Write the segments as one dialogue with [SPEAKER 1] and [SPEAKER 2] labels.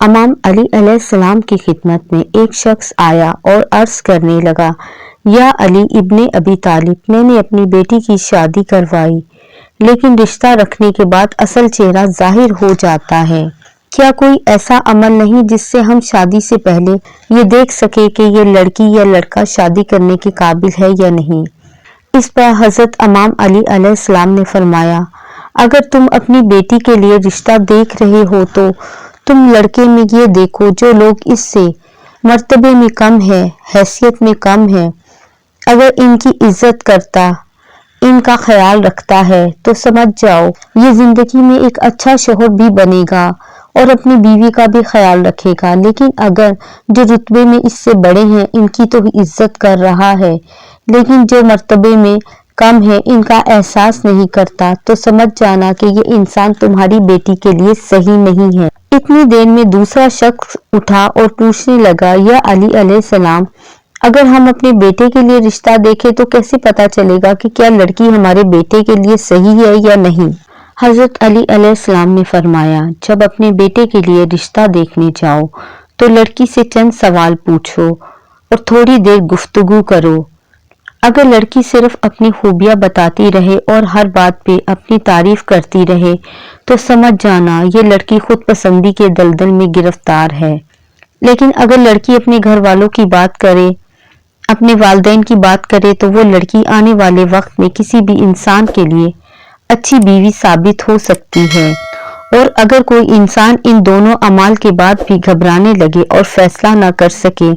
[SPEAKER 1] امام علی علیہ السلام کی خدمت میں ایک شخص آیا اور عرض کرنے لگا، یا علی ابن ابی طالب، میں نے اپنی بیٹی کی شادی کروائی، لیکن رشتہ رکھنے کے بعد اصل چہرہ ظاہر ہو جاتا ہے۔ کیا کوئی ایسا عمل نہیں جس سے ہم شادی سے پہلے یہ دیکھ سکیں کہ یہ لڑکی یا لڑکا شادی کرنے کے قابل ہے یا نہیں؟ اس پر حضرت امام علی علیہ السلام نے فرمایا، اگر تم اپنی بیٹی کے لیے رشتہ دیکھ رہے ہو تو تم لڑکے میں یہ دیکھو جو لوگ اس سے مرتبے میں کم ہے، حیثیت میں کم ہے، اگر ان کی عزت کرتا، ان کا خیال رکھتا ہے تو سمجھ جاؤ یہ زندگی میں ایک اچھا شوہر بھی بنے گا اور اپنی بیوی کا بھی خیال رکھے گا۔ لیکن اگر جو رتبے میں اس سے بڑے ہیں ان کی تو عزت کر رہا ہے، لیکن جو مرتبے میں کم ہے ان کا احساس نہیں کرتا، تو سمجھ جانا کہ یہ انسان تمہاری بیٹی کے لیے صحیح نہیں ہے۔ اتنی دیر میں دوسرا شخص اٹھا اور پوچھنے لگا، یا علی علیہ السلام، اگر ہم اپنے بیٹے کے لیے رشتہ دیکھیں تو کیسے پتا چلے گا کہ کیا لڑکی ہمارے بیٹے کے لیے صحیح ہے یا نہیں؟ حضرت علی علیہ السلام نے فرمایا، جب اپنے بیٹے کے لیے رشتہ دیکھنے جاؤ تو لڑکی سے چند سوال پوچھو اور تھوڑی دیر گفتگو کرو۔ اگر لڑکی صرف اپنی خوبیاں بتاتی رہے اور ہر بات پہ اپنی تعریف کرتی رہے تو سمجھ جانا یہ لڑکی خود پسندی کے دلدل میں گرفتار ہے۔ لیکن اگر لڑکی اپنے گھر والوں کی بات کرے، اپنے والدین کی بات کرے تو وہ لڑکی آنے والے وقت میں کسی بھی انسان کے لیے اچھی بیوی ثابت ہو سکتی ہے۔ اور اگر کوئی انسان ان دونوں اعمال کے بعد بھی گھبرانے لگے اور فیصلہ نہ کر سکے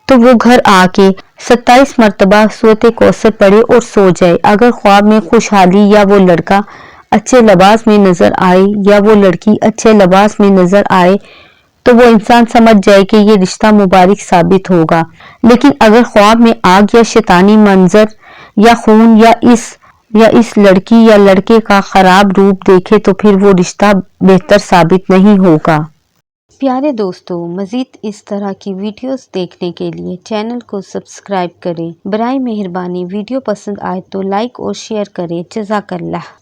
[SPEAKER 1] تو وہ گھر آ کے 27 مرتبہ سورۃ کوثر پڑھے اور سو جائے۔ اگر خواب میں خوشحالی یا وہ لڑکا اچھے لباس میں نظر آئے یا وہ لڑکی اچھے لباس میں نظر آئے تو وہ انسان سمجھ جائے کہ یہ رشتہ مبارک ثابت ہوگا۔ لیکن اگر خواب میں آگ یا شیطانی منظر یا خون یا اس لڑکی یا لڑکے کا خراب روپ دیکھے تو پھر وہ رشتہ بہتر ثابت نہیں ہوگا۔ پیارے دوستو، مزید اس طرح کی ویڈیوز دیکھنے کے لیے چینل کو سبسکرائب کریں۔ برائے مہربانی ویڈیو پسند آئے تو لائک اور شیئر کریں۔ جزاک اللہ۔